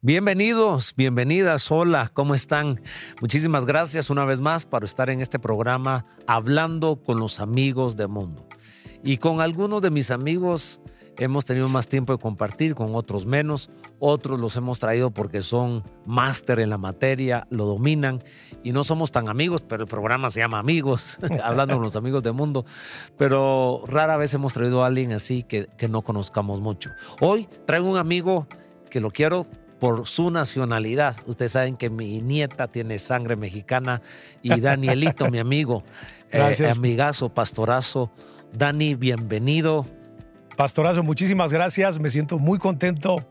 Bienvenidos, bienvenidas, hola, ¿cómo están? Muchísimas gracias una vez más por estar en este programa Hablando con los Amigos del Mundo. Y con algunos de mis amigos hemos tenido más tiempo de compartir, con otros menos. Otros los hemos traído porque son máster en la materia, lo dominan y no somos tan amigos, pero el programa se llama Amigos, Hablando con los Amigos del Mundo. Pero rara vez hemos traído a alguien así que no conozcamos mucho. Hoy traigo un amigo que lo quiero por su nacionalidad. Ustedes saben que mi nieta tiene sangre mexicana y Danielito, mi amigo, amigazo, pastorazo. Dani, bienvenido. Pastorazo, muchísimas gracias. Me siento muy contento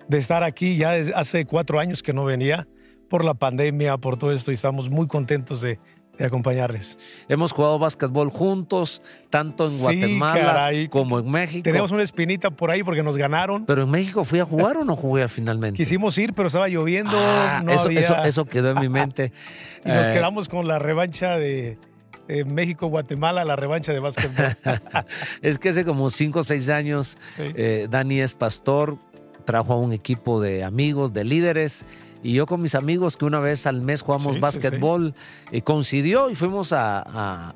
de estar aquí. Ya desde hace 4 años que no venía por la pandemia, por todo esto, y estamos muy contentos de acompañarles. Hemos jugado básquetbol juntos, tanto en Guatemala como en México. Tenemos una espinita por ahí porque nos ganaron. ¿Pero en México fui a jugar o no jugué finalmente? Quisimos ir, pero estaba lloviendo. Eso quedó en mi mente. Y nos quedamos con la revancha de México-Guatemala, la revancha de básquetbol. Es que hace como 5 o 6 años, Dani es pastor, trajo a un equipo de amigos, de líderes, y yo con mis amigos que una vez al mes jugamos básquetbol, coincidió y fuimos a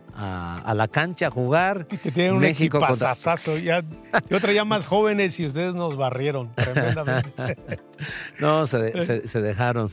la cancha a jugar. Y que tienen un equipazazazo. Yo traía más jóvenes y ustedes nos barrieron tremendamente. No, se dejaron.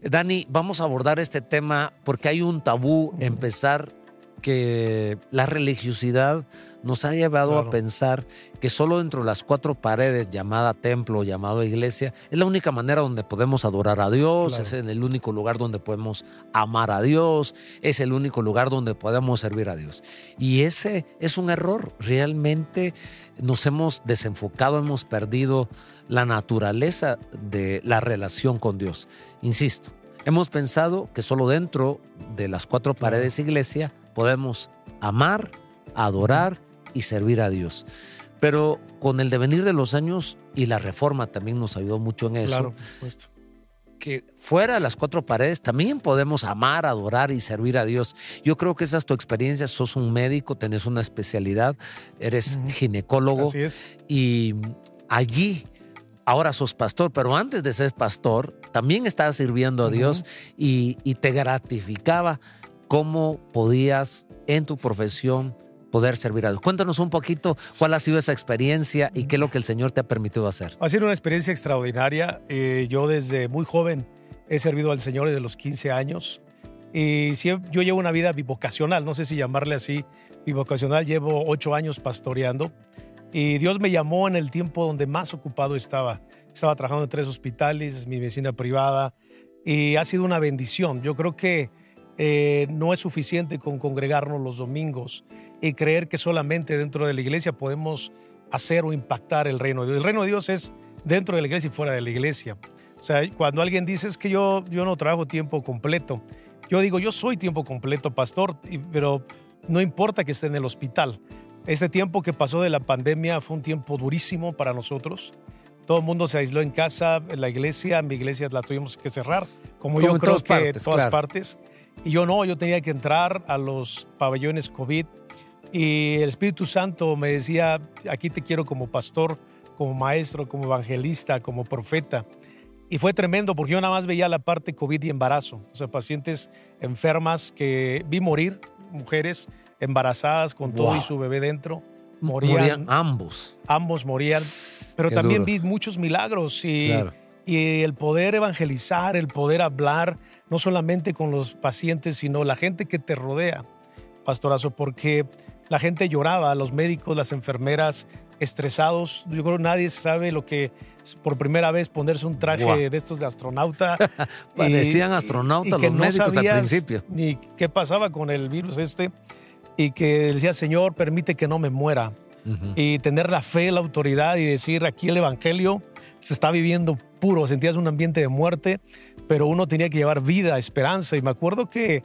Dani, vamos a abordar este tema porque hay un tabú, empezar que la religiosidad nos ha llevado a pensar que solo dentro de las 4 paredes, llamada templo, llamado iglesia, es la única manera donde podemos adorar a Dios, es el único lugar donde podemos amar a Dios, es el único lugar donde podemos servir a Dios. Y ese es un error. Realmente nos hemos desenfocado, hemos perdido la naturaleza de la relación con Dios. Insisto, hemos pensado que solo dentro de las 4 paredes iglesia podemos amar, adorar y servir a Dios. Pero con el devenir de los años y la reforma también nos ayudó mucho en eso. Claro, por supuesto. Que fuera de las 4 paredes también podemos amar, adorar y servir a Dios. Yo creo que esa es tu experiencia. Sos un médico, tenés una especialidad, eres ginecólogo. Así es. Y allí ahora sos pastor, pero antes de ser pastor también estabas sirviendo a Dios y te gratificaba cómo podías en tu profesión poder servir a Dios. Cuéntanos un poquito cuál ha sido esa experiencia y qué es lo que el Señor te ha permitido hacer. Ha sido una experiencia extraordinaria. Yo desde muy joven he servido al Señor desde los 15 años. Y yo llevo una vida bivocacional, no sé si llamarle así, bivocacional. Llevo 8 años pastoreando. Y Dios me llamó en el tiempo donde más ocupado estaba. Estaba trabajando en 3 hospitales, mi medicina privada. Y ha sido una bendición. Yo creo que no es suficiente con congregarnos los domingos y creer que solamente dentro de la iglesia podemos hacer o impactar el reino de Dios. El reino de Dios es dentro de la iglesia y fuera de la iglesia. O sea, cuando alguien dice es que yo no trabajo tiempo completo, yo digo yo soy tiempo completo, pastor, pero no importa que esté en el hospital. Este tiempo que pasó de la pandemia fue un tiempo durísimo para nosotros. Todo el mundo se aisló en casa, en la iglesia, mi iglesia la tuvimos que cerrar, como yo creo que en todas partes. Y yo tenía que entrar a los pabellones COVID y el Espíritu Santo me decía, aquí te quiero como pastor, como maestro, como evangelista, como profeta. Y fue tremendo porque yo nada más veía la parte COVID y embarazo, o sea, pacientes enfermas que vi morir, mujeres embarazadas con todo y su bebé dentro. Morían ambos. Ambos morían, pero también vi muchos milagros y el poder evangelizar, el poder hablar, no solamente con los pacientes, sino la gente que te rodea, pastorazo, porque la gente lloraba, los médicos, las enfermeras, estresados. Yo creo que nadie sabe lo que es por primera vez ponerse un traje de estos de astronauta. Parecían astronautas los médicos al principio. Ni qué pasaba con el virus y que decía, Señor, permite que no me muera. Y tener la fe, la autoridad y decir, aquí el evangelio se está viviendo puro. Sentías un ambiente de muerte, pero uno tenía que llevar vida, esperanza. Y me acuerdo que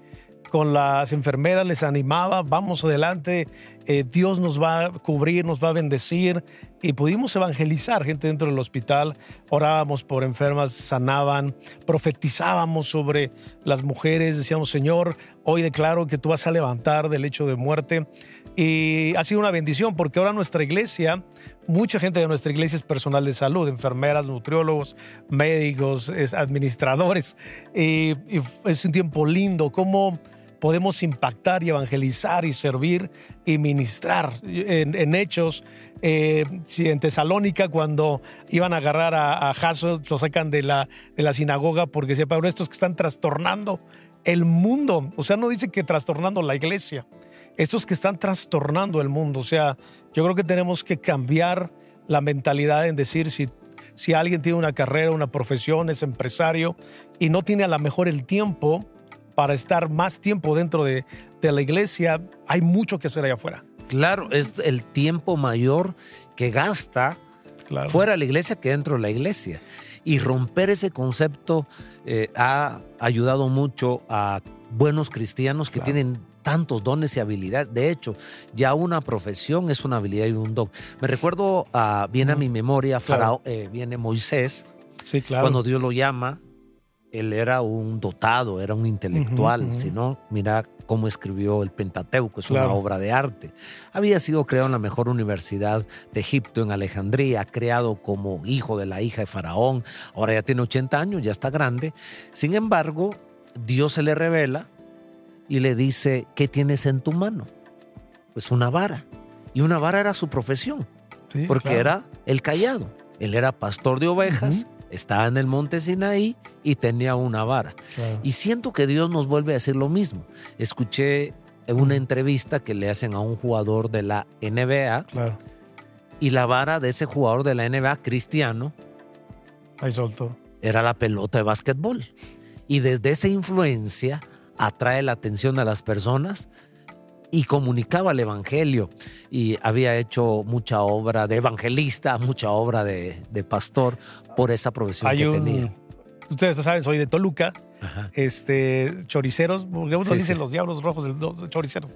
con las enfermeras les animaba, vamos adelante. Dios nos va a cubrir, nos va a bendecir. Y pudimos evangelizar gente dentro del hospital, orábamos por enfermas, sanaban, profetizábamos sobre las mujeres, decíamos, Señor, hoy declaro que tú vas a levantar del lecho de muerte. Y ha sido una bendición porque ahora nuestra iglesia, mucha gente de nuestra iglesia es personal de salud, enfermeras, nutriólogos, médicos, administradores. Y es un tiempo lindo, cómo podemos impactar y evangelizar y servir y ministrar. En Hechos, en Tesalónica, cuando iban a agarrar a Jason, lo sacan de la sinagoga porque decía Pablo, estos que están trastornando el mundo. O sea, no dice que trastornando la iglesia, estos que están trastornando el mundo. O sea, yo creo que tenemos que cambiar la mentalidad en decir si alguien tiene una carrera, una profesión, es empresario y no tiene a lo mejor el tiempo para estar más tiempo dentro de la iglesia, hay mucho que hacer allá afuera. Claro, es el tiempo mayor que gasta fuera de la iglesia que dentro de la iglesia. Y romper ese concepto ha ayudado mucho a buenos cristianos que tienen tantos dones y habilidades. De hecho, ya una profesión es una habilidad y un don. Me recuerdo, viene a mi memoria, viene Moisés, cuando Dios lo llama. Él era un dotado, era un intelectual, si no, mira cómo escribió el Pentateuco, es una obra de arte. Había sido creado en la mejor universidad de Egipto, en Alejandría, creado como hijo de la hija de Faraón, ahora ya tiene 80 años, ya está grande. Sin embargo, Dios se le revela y le dice, ¿qué tienes en tu mano? Pues una vara. Y una vara era su profesión, porque era el cayado. Él era pastor de ovejas, estaba en el monte Sinaí y tenía una vara. Y siento que Dios nos vuelve a decir lo mismo. Escuché en una entrevista que le hacen a un jugador de la NBA y la vara de ese jugador de la NBA cristiano ahí soltó. Era la pelota de básquetbol. Y desde esa influencia atrae la atención de las personas y comunicaba el evangelio y había hecho mucha obra de evangelista, mucha obra de pastor por esa profesión que tenía. Ustedes saben, soy de Toluca, choriceros, porque uno dice los diablos rojos del choricero.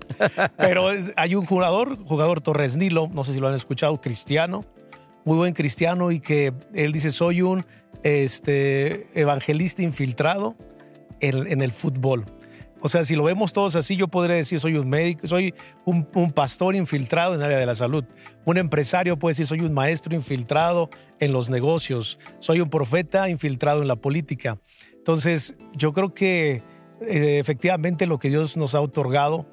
Pero hay un jugador Torres Nilo, no sé si lo han escuchado, cristiano, muy buen cristiano, y que él dice, soy un evangelista infiltrado en el fútbol. O sea, si lo vemos todos así, yo podría decir soy un médico, soy un pastor infiltrado en el área de la salud. Un empresario puede decir soy un maestro infiltrado en los negocios. Soy un profeta infiltrado en la política. Entonces, yo creo que efectivamente lo que Dios nos ha otorgado,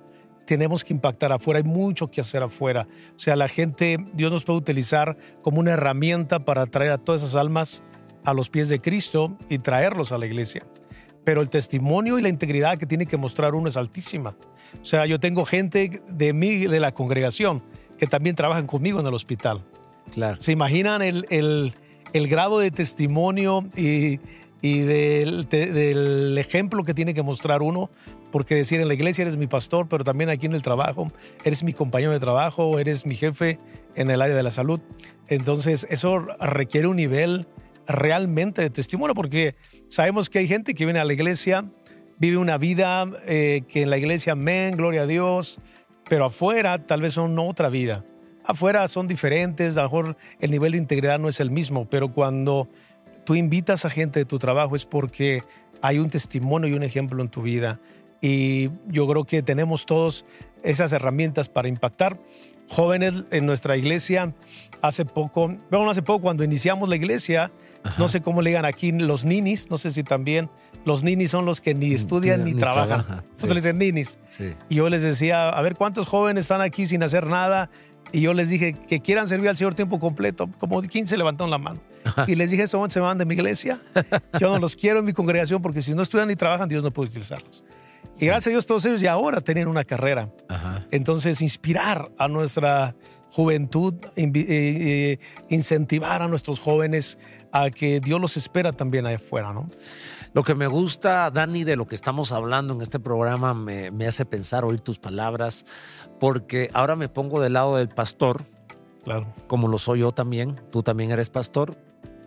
tenemos que impactar afuera. Hay mucho que hacer afuera. O sea, la gente, Dios nos puede utilizar como una herramienta para traer a todas esas almas a los pies de Cristo y traerlos a la iglesia. Pero el testimonio y la integridad que tiene que mostrar uno es altísima. O sea, yo tengo gente de la congregación que también trabajan conmigo en el hospital. Claro. ¿Se imaginan el grado de testimonio y del ejemplo que tiene que mostrar uno? Porque decir en la iglesia eres mi pastor, pero también aquí en el trabajo eres mi compañero de trabajo, eres mi jefe en el área de la salud. Entonces, eso requiere un nivel realmente de testimonio, porque sabemos que hay gente que viene a la iglesia, vive una vida que en la iglesia, amén, gloria a Dios, pero afuera tal vez son otra vida. Afuera son diferentes, a lo mejor el nivel de integridad no es el mismo, pero cuando tú invitas a gente de tu trabajo es porque hay un testimonio y un ejemplo en tu vida. Y yo creo que tenemos todos esas herramientas para impactar. Jóvenes en nuestra iglesia, hace poco cuando iniciamos la iglesia, no sé cómo le digan aquí los ninis, no sé si también los ninis son los que ni estudian ni trabajan. Entonces les dicen ninis. Sí. Y yo les decía, a ver, ¿cuántos jóvenes están aquí sin hacer nada? Y yo les dije que quieran servir al Señor tiempo completo. Como 15 levantaron la mano. Y les dije, ¿se van de mi iglesia? Yo no los quiero en mi congregación porque si no estudian ni trabajan, Dios no puede utilizarlos. Sí. Y gracias a Dios todos ellos ya ahora tienen una carrera. Entonces, inspirar a nuestra juventud, incentivar a nuestros jóvenes a que Dios los espera también allá afuera, ¿no? Lo que me gusta, Dani, de lo que estamos hablando en este programa me hace pensar, oír tus palabras, porque ahora me pongo del lado del pastor, claro, como lo soy yo también. Tú también eres pastor,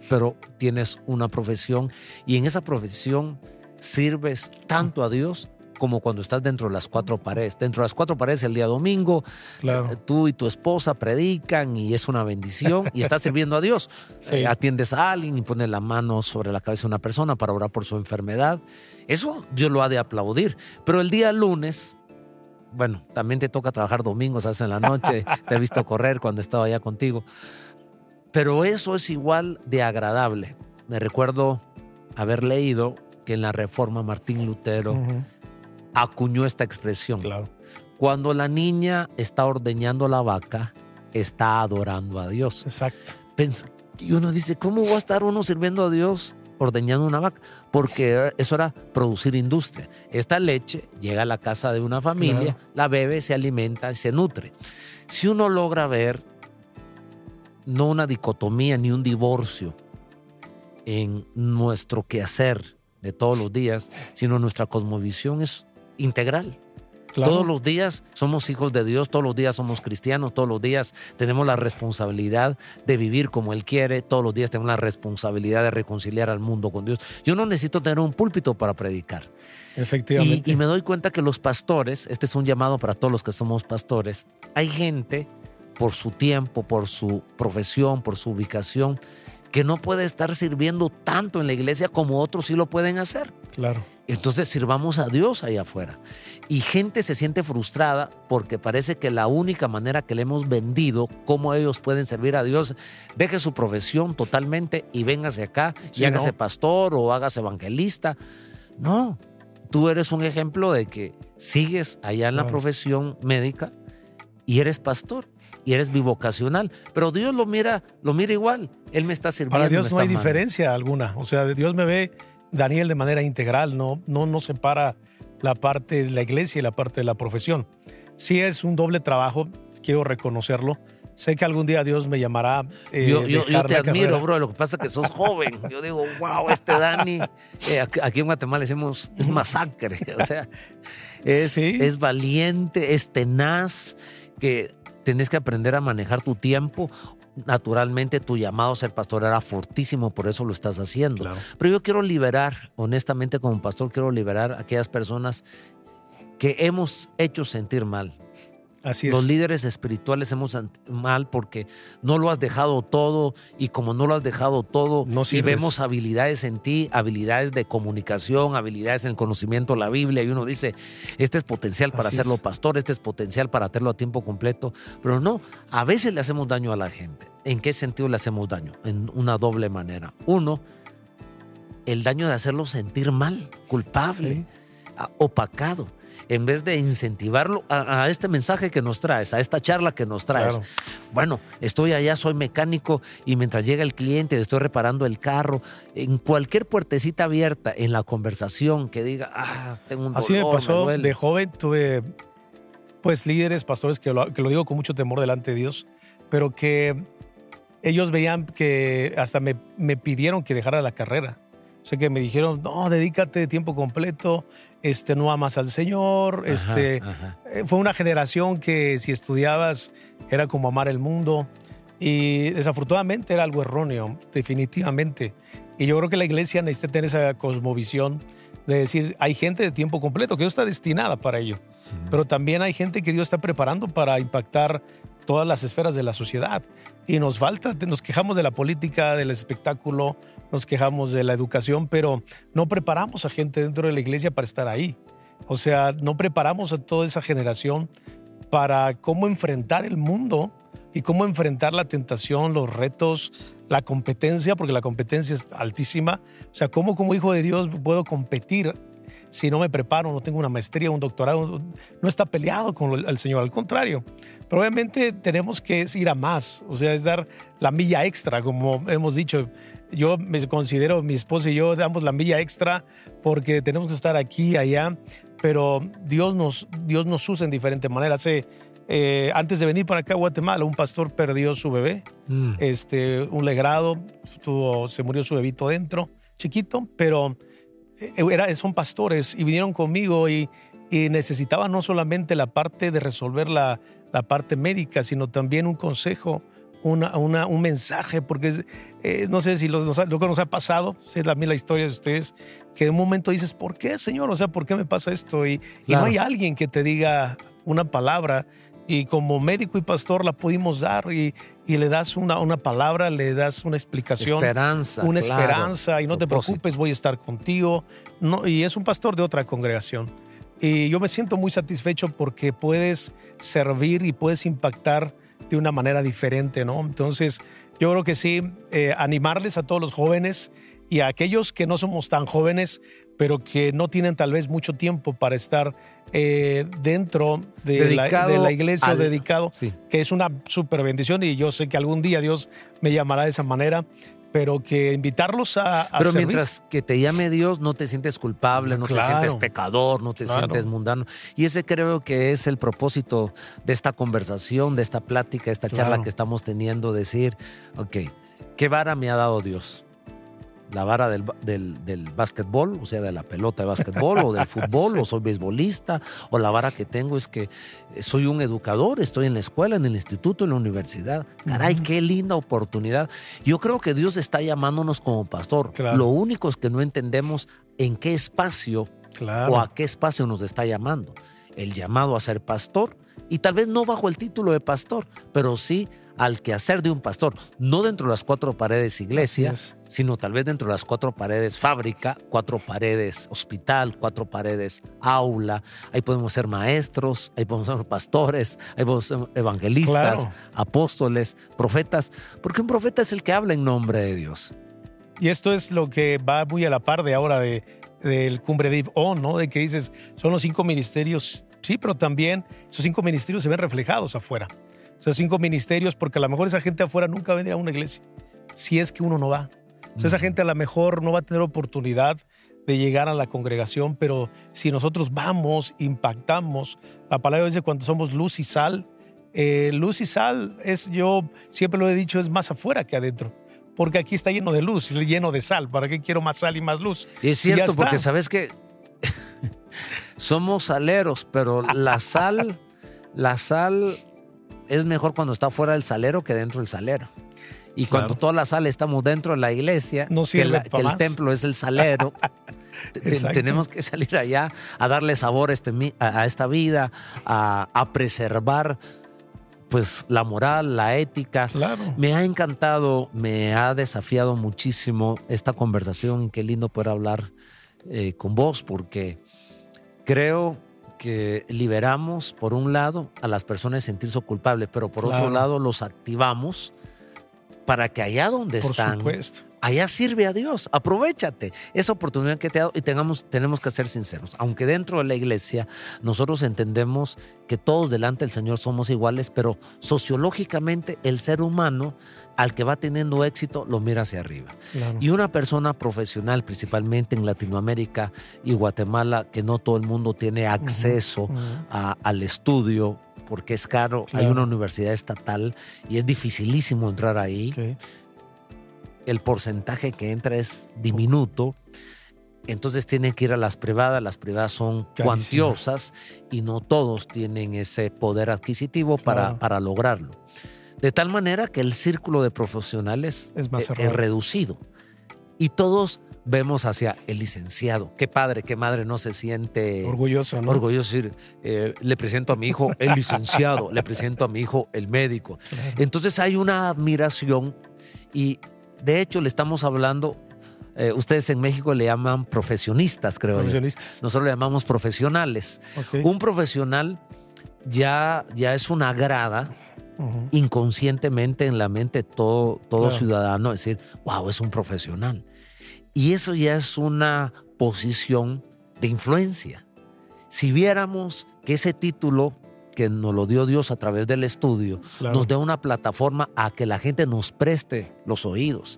pero tienes una profesión y en esa profesión sirves tanto a Dios como cuando estás dentro de las cuatro paredes. Dentro de las cuatro paredes el día domingo, Claro. Tú y tu esposa predican y es una bendición y estás sirviendo a Dios. Sí. Atiendes a alguien y pones la mano sobre la cabeza de una persona para orar por su enfermedad. Eso Dios lo ha de aplaudir. Pero el día lunes, bueno, también te toca trabajar domingos, ¿sabes? En la noche. Te he visto correr cuando estaba allá contigo. Pero eso es igual de agradable. Me recuerdo haber leído que en la Reforma Martín Lutero acuñó esta expresión. Claro. Cuando la niña está ordeñando la vaca, está adorando a Dios. Exacto. Y uno dice, ¿cómo va a estar uno sirviendo a Dios ordeñando una vaca? Porque eso era producir industria. Esta leche llega a la casa de una familia, Claro. la bebe, se alimenta y se nutre. Si uno logra ver no una dicotomía ni un divorcio en nuestro quehacer de todos los días, sino nuestra cosmovisión es integral. Claro. Todos los días somos hijos de Dios, todos los días somos cristianos, todos los días tenemos la responsabilidad de vivir como Él quiere, todos los días tenemos la responsabilidad de reconciliar al mundo con Dios. Yo no necesito tener un púlpito para predicar. Efectivamente. Y me doy cuenta que los pastores, este es un llamado para todos los que somos pastores, hay gente por su tiempo, por su profesión, por su ubicación, que no puede estar sirviendo tanto en la iglesia como otros sí lo pueden hacer. Claro. Entonces sirvamos a Dios allá afuera. Y gente se siente frustrada porque parece que la única manera que le hemos vendido cómo ellos pueden servir a Dios, deje su profesión totalmente y véngase acá Sí, y hágase no. pastor o hágase evangelista. No, tú eres un ejemplo de que sigues allá en la Claro. profesión médica y eres pastor y eres bivocacional, pero Dios lo mira igual. Él me está sirviendo. Para Dios me no está hay amando. diferencia alguna. O sea, Dios me ve, Daniel, de manera integral. No separa la parte de la iglesia y la parte de la profesión. Sí es un doble trabajo, quiero reconocerlo. Sé que algún día Dios me llamará. Yo dejar te la admiro, carrera. bro. Lo que pasa es que sos joven. Yo digo, wow, este Dani. Aquí en Guatemala decimos, es masacre. O sea, Sí. es valiente, es tenaz, que tenés que aprender a manejar tu tiempo. Naturalmente, tu llamado a ser pastor era fortísimo, por eso lo estás haciendo. Claro. Pero yo quiero liberar, honestamente, como pastor, quiero liberar a aquellas personas que hemos hecho sentir mal. Así es. Los líderes espirituales hemos sentido mal porque no lo has dejado todo, y como no lo has dejado todo, No y sirves. vemos habilidades en ti, habilidades de comunicación, habilidades en el conocimiento de la Biblia, y uno dice, este es potencial para Así hacerlo es. pastor, este es potencial para hacerlo a tiempo completo, pero no, a veces le hacemos daño a la gente. ¿En qué sentido le hacemos daño? En una doble manera. Uno, el daño de hacerlo sentir mal, culpable, Sí. opacado. En vez de incentivarlo a este mensaje que nos traes, a esta charla que nos traes. Claro. Bueno, estoy allá, soy mecánico, y mientras llega el cliente, le estoy reparando el carro. En cualquier puertecita abierta en la conversación que diga, tengo un dolor, Así me pasó duele. de joven. Tuve pues líderes, pastores, que lo digo con mucho temor delante de Dios, pero que ellos veían que hasta me pidieron que dejara la carrera. O sea, que me dijeron, no, dedícate de tiempo completo, no amas al Señor. Ajá. Fue una generación que si estudiabas era como amar el mundo, y desafortunadamente era algo erróneo, definitivamente. Y yo creo que la iglesia necesita tener esa cosmovisión de decir, hay gente de tiempo completo que Dios está destinada para ello, pero también hay gente que Dios está preparando para impactar todas las esferas de la sociedad. Y nos quejamos de la política, del espectáculo, nos quejamos de la educación, pero no preparamos a gente dentro de la iglesia para estar ahí. O sea, no preparamos a toda esa generación para cómo enfrentar el mundo y cómo enfrentar la tentación, los retos, la competencia, porque la competencia es altísima. O sea, ¿cómo como hijo de Dios puedo competir si no me preparo, no tengo una maestría, un doctorado? No está peleado con el Señor, al contrario. Pero obviamente tenemos que ir a más, o sea, es dar la milla extra, como hemos dicho. Yo me considero, mi esposa y yo damos la milla extra porque tenemos que estar aquí y allá, pero Dios nos usa en diferente manera. Antes de venir para acá a Guatemala, un pastor perdió su bebé, un legrado, se murió su bebito dentro, chiquito, pero son pastores y vinieron conmigo y necesitaban no solamente la parte de resolver la parte médica, sino también un consejo, un mensaje, porque no sé si lo que nos ha pasado, sé también la historia de ustedes, que de un momento dices, ¿por qué, Señor? O sea, ¿por qué me pasa esto? Y no hay alguien que te diga una palabra, y como médico y pastor la pudimos dar, y le das una palabra, le das una explicación. Una esperanza, y no te preocupes, voy a estar contigo. No, y es un pastor de otra congregación. Y yo me siento muy satisfecho porque puedes servir y puedes impactar de una manera diferente, ¿no? Entonces, yo creo que sí, animarles a todos los jóvenes y a aquellos que no somos tan jóvenes, pero que no tienen tal vez mucho tiempo para estar dentro de la iglesia, dedicado, que es una súper bendición, y yo sé que algún día Dios me llamará de esa manera, pero que invitarlos a Pero servir. Mientras que te llame Dios, no te sientes culpable, no te sientes pecador, no te sientes mundano. Y ese creo que es el propósito de esta conversación, de esta plática, esta charla que estamos teniendo, decir, ok, ¿qué vara me ha dado Dios? La vara del básquetbol, o sea, de la pelota de básquetbol o del fútbol, o soy beisbolista, o la vara que tengo es que soy un educador, estoy en la escuela, en el instituto, en la universidad. Caray, qué linda oportunidad. Yo creo que Dios está llamándonos como pastor. Lo único es que no entendemos en qué espacio o a qué espacio nos está llamando. El llamado a ser pastor, y tal vez no bajo el título de pastor, pero sí al quehacer de un pastor, no dentro de las 4 paredes iglesia, sino tal vez dentro de las 4 paredes fábrica, 4 paredes hospital, 4 paredes aula. Ahí podemos ser maestros, ahí podemos ser pastores, ahí podemos ser evangelistas, apóstoles, profetas, porque un profeta es el que habla en nombre de Dios. Y esto es lo que va muy a la par de ahora del Cumbre de On, ¿no? De que dices, son los 5 ministerios, sí, pero también esos 5 ministerios se ven reflejados afuera. O sea, 5 ministerios, porque a lo mejor esa gente afuera nunca vendrá a una iglesia, si es que uno no va. O sea, esa gente a lo mejor no va a tener oportunidad de llegar a la congregación, pero si nosotros vamos, impactamos, la palabra dice cuando somos luz y sal, yo siempre lo he dicho, es más afuera que adentro. Porque aquí está lleno de luz, lleno de sal. ¿Para qué quiero más sal y más luz? Y es cierto, porque sabes que somos saleros, pero la sal es mejor cuando está fuera del salero que dentro del salero. Y cuando toda la sal estamos dentro de la iglesia, que el templo es el salero, tenemos que salir allá a darle sabor a esta vida, a preservar pues la moral, la ética. Me ha encantado, me ha desafiado muchísimo esta conversación, y qué lindo poder hablar con vos, porque creo que liberamos, por un lado, a las personas de sentirse culpables, pero por otro lado los activamos para que allá donde están, allá sirve a Dios. Aprovéchate esa oportunidad que te ha dado, y tenemos que ser sinceros. Aunque dentro de la iglesia nosotros entendemos que todos delante del Señor somos iguales, pero sociológicamente el ser humano, al que va teniendo éxito, lo mira hacia arriba. Y una persona profesional, principalmente en Latinoamérica y Guatemala, que no todo el mundo tiene acceso al estudio, porque es caro. Hay una universidad estatal y es dificilísimo entrar ahí. El porcentaje que entra es diminuto. Entonces tienen que ir a las privadas son cuantiosas, y no todos tienen ese poder adquisitivo para lograrlo. De tal manera que el círculo de profesionales es reducido, y todos vemos hacia el licenciado. Qué padre, qué madre no se siente orgulloso, ¿no? Orgulloso decir, le presento a mi hijo el licenciado, le presento a mi hijo el médico. Entonces hay una admiración, y de hecho le estamos hablando, ustedes en México le llaman profesionistas, creo. Profesionistas. Nosotros le llamamos profesionales. Un profesional ya es una grada inconscientemente en la mente todo ciudadano, decir, wow, es un profesional. Y eso ya es una posición de influencia. Si viéramos que ese título que nos lo dio Dios a través del estudio nos da una plataforma a que la gente nos preste los oídos.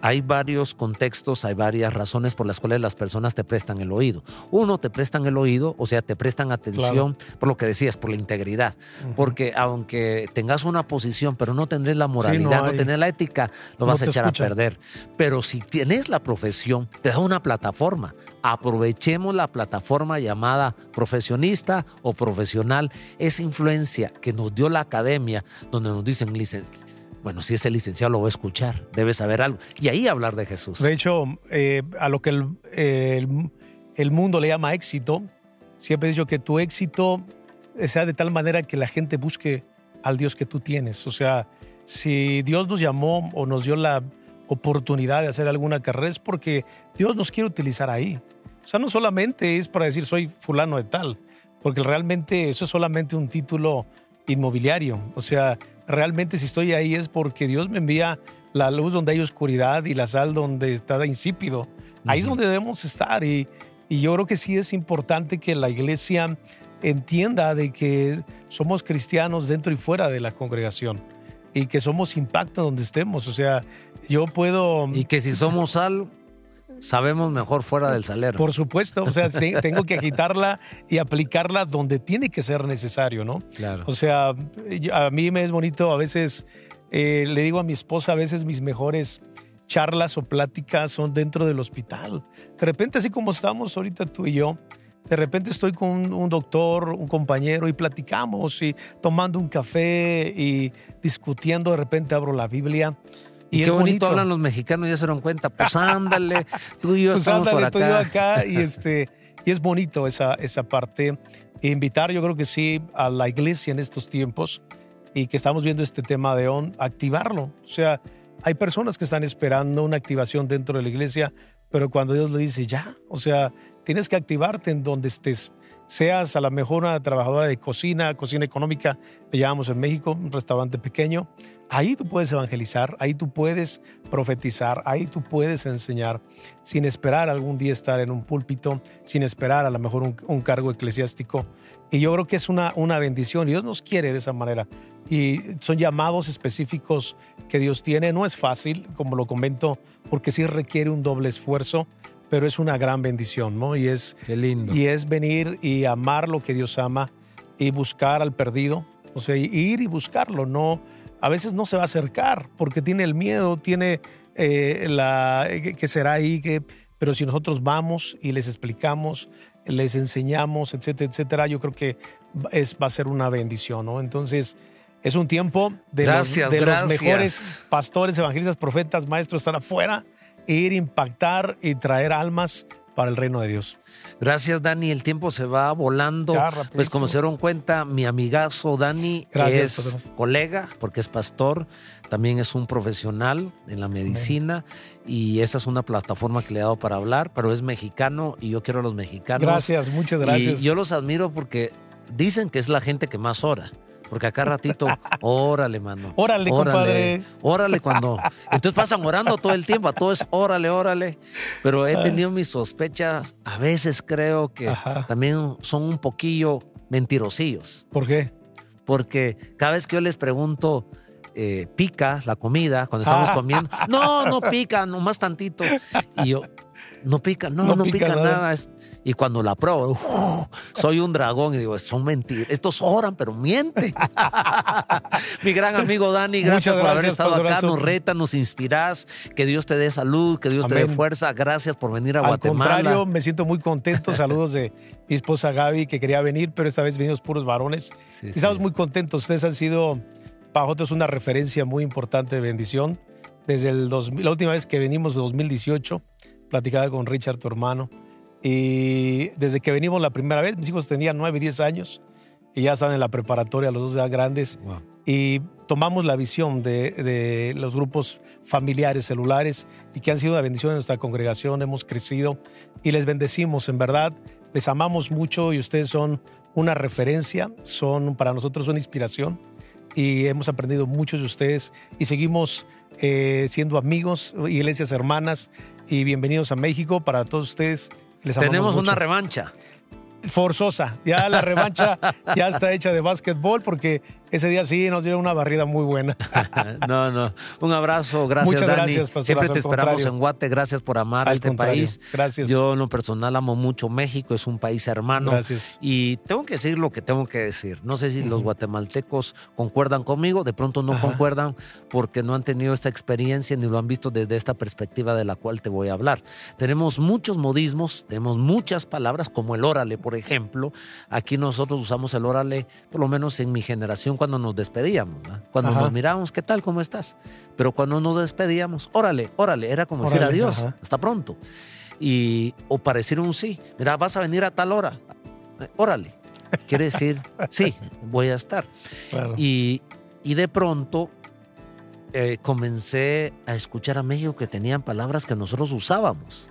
Hay varios contextos, hay varias razones por las cuales las personas te prestan el oído. Uno, te prestan el oído, o sea, te prestan atención por lo que decías, por la integridad. Porque aunque tengas una posición, pero no tendrás la moralidad, no tenés la ética, lo vas a echar a perder. Pero si tienes la profesión, te da una plataforma. Aprovechemos la plataforma llamada profesionista o profesional, esa influencia que nos dio la academia, donde nos dicen, bueno, si es el licenciado lo va a escuchar, debe saber algo. Y ahí hablar de Jesús. De hecho, a lo que el mundo le llama éxito, siempre he dicho que tu éxito sea de tal manera que la gente busque al Dios que tú tienes. O sea, si Dios nos llamó o nos dio la oportunidad de hacer alguna carrera, es porque Dios nos quiere utilizar ahí. O sea, no solamente es para decir soy fulano de tal, porque realmente eso es solamente un título inmobiliario. O sea, realmente si estoy ahí es porque Dios me envía la luz donde hay oscuridad y la sal donde está insípido. Ahí es donde debemos estar y yo creo que sí es importante que la iglesia entienda de que somos cristianos dentro y fuera de la congregación y que somos impacto donde estemos. O sea, yo puedo... Y que si somos sal, sabemos mejor fuera del salero. Por supuesto, o sea, tengo que agitarla y aplicarla donde tiene que ser necesario, ¿no? Claro. O sea, a mí me es bonito, a veces le digo a mi esposa, a veces mis mejores charlas o pláticas son dentro del hospital. De repente, así como estamos ahorita tú y yo, de repente estoy con un doctor, un compañero y platicamos y tomando un café y discutiendo, de repente abro la Biblia. Y qué bonito hablan los mexicanos, ya se dieron cuenta. Pues ándale, tú y yo estamos por acá. Tú y yo acá y es bonito esa parte. Invitar, yo creo que sí, a la iglesia en estos tiempos y que estamos viendo este tema de activarlo. O sea, hay personas que están esperando una activación dentro de la iglesia, pero cuando Dios le dice ya, o sea, tienes que activarte en donde estés. Seas a lo mejor una trabajadora de cocina económica, le llamamos en México, un restaurante pequeño. Ahí tú puedes evangelizar, ahí tú puedes profetizar, ahí tú puedes enseñar, sin esperar algún día estar en un púlpito, sin esperar a lo mejor un cargo eclesiástico. Y yo creo que es una bendición y Dios nos quiere de esa manera. Y son llamados específicos que Dios tiene. No es fácil, como lo comento, porque sí requiere un doble esfuerzo, pero es una gran bendición, ¿no? Qué lindo. Y es venir y amar lo que Dios ama y buscar al perdido, o sea, ir y buscarlo. No, a veces no se va a acercar porque tiene el miedo, tiene que será ahí, pero si nosotros vamos y les explicamos, les enseñamos, etcétera, etcétera, yo creo que va a ser una bendición, ¿no? Entonces, es un tiempo de los mejores pastores, evangelistas, profetas, maestros estar afuera, ir, impactar y traer almas para el reino de Dios. Gracias, Dani. El tiempo se va volando. Pues como se dieron cuenta, mi amigazo Dani es colega, porque es pastor, también es un profesional en la medicina. Y esa es una plataforma que le he dado para hablar, pero es mexicano y yo quiero a los mexicanos. Gracias, muchas gracias. Y yo los admiro porque dicen que es la gente que más ora. Porque acá ratito, órale, mano. Órale, compadre. Órale cuando... Entonces pasan orando todo el tiempo, a todo es órale. Pero he tenido mis sospechas, a veces creo que también son un poquillo mentirosillos. ¿Por qué? Porque cada vez que yo les pregunto, ¿pica la comida cuando estamos comiendo? No pica, nomás tantito. Y yo, no pica, no pica nada. Y cuando la pruebo, soy un dragón y digo, son mentiras. Estos oran, pero mienten. Mi gran amigo Dani, gracias por haber estado acá. Nos retas, nos inspirás. Que Dios te dé salud, que Dios te dé fuerza. Gracias por venir a Guatemala. Al contrario, me siento muy contento. Saludos de mi esposa Gaby, que quería venir, pero esta vez venimos puros varones. Sí, estamos muy contentos. Ustedes han sido para nosotros una referencia muy importante de bendición. Desde la última vez que venimos, 2018, platicaba con Richard, tu hermano. Y desde que venimos la primera vez, mis hijos tenían 9 y 10 años y ya están en la preparatoria, los dos ya grandes. Wow. Y tomamos la visión de los grupos familiares celulares y que han sido una bendición en nuestra congregación. Hemos crecido y les bendecimos, en verdad. Les amamos mucho y ustedes son una referencia, son para nosotros una inspiración y hemos aprendido mucho de ustedes y seguimos siendo amigos, iglesias hermanas, y bienvenidos a México para todos ustedes. Tenemos una revancha. Forzosa. Ya la revancha ya está hecha de básquetbol porque ese día sí nos dieron una barrida muy buena. No. Un abrazo. Gracias, muchas Dani. Gracias, pastor. Siempre te esperamos en Guate. Gracias por amar a este país. Gracias. Yo en lo personal amo mucho México. Es un país hermano. Gracias. Y tengo que decir lo que tengo que decir. No sé si los guatemaltecos concuerdan conmigo. De pronto no concuerdan porque no han tenido esta experiencia ni lo han visto desde esta perspectiva de la cual te voy a hablar. Tenemos muchos modismos, tenemos muchas palabras como el órale, por ejemplo. Aquí nosotros usamos el órale, por lo menos en mi generación, conversación cuando nos despedíamos, ¿no? Cuando Ajá. nos mirábamos, ¿qué tal? ¿Cómo estás? Pero cuando nos despedíamos, órale, órale, era como decir Órale, adiós, ajá. hasta pronto. O para decir un sí, mira, vas a venir a tal hora, órale, quiere decir, sí, voy a estar. Claro. Y de pronto comencé a escuchar a México que tenían palabras que nosotros usábamos.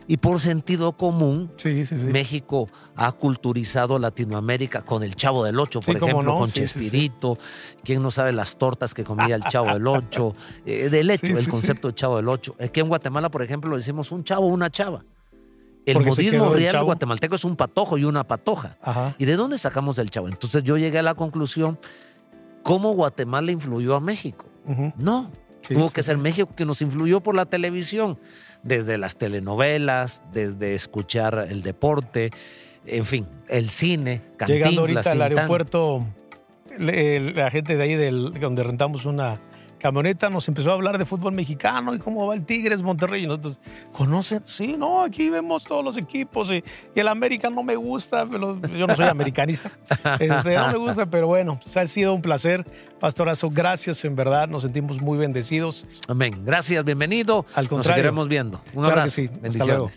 Y por sentido común, Sí, sí, sí. México ha culturizado Latinoamérica con el Chavo del Ocho, por Sí, cómo ejemplo, no, con sí, sí, sí. Chespirito. ¿Quién no sabe las tortas que comía el Chavo del Ocho? Del hecho, Sí, el sí, concepto de Chavo del Ocho. Aquí en Guatemala, por ejemplo, le decimos un chavo, una chava. El Porque se modismo quedó el real chavo. guatemalteco es un patojo y una patoja. Ajá. ¿Y de dónde sacamos el chavo? Entonces yo llegué a la conclusión, ¿cómo Guatemala influyó a México? Ujú. No, Sí, tuvo sí, que ser sí. México que nos influyó por la televisión, desde las telenovelas, desde escuchar el deporte, en fin, el cine, Llegando Cantinflas, ahorita al Tintán. aeropuerto, la gente de ahí donde rentamos una camioneta nos empezó a hablar de fútbol mexicano y cómo va el Tigres Monterrey. Y nosotros, ¿conocen? Sí, no, aquí vemos todos los equipos y el América no me gusta. Yo no soy americanista. No me gusta, pero bueno, ha sido un placer, Pastorazo. Gracias, en verdad. Nos sentimos muy bendecidos. Amén. Gracias, bienvenido. Al Nos contrario. seguiremos viendo. Un Claro que abrazo. sí. Hasta Bendiciones. luego.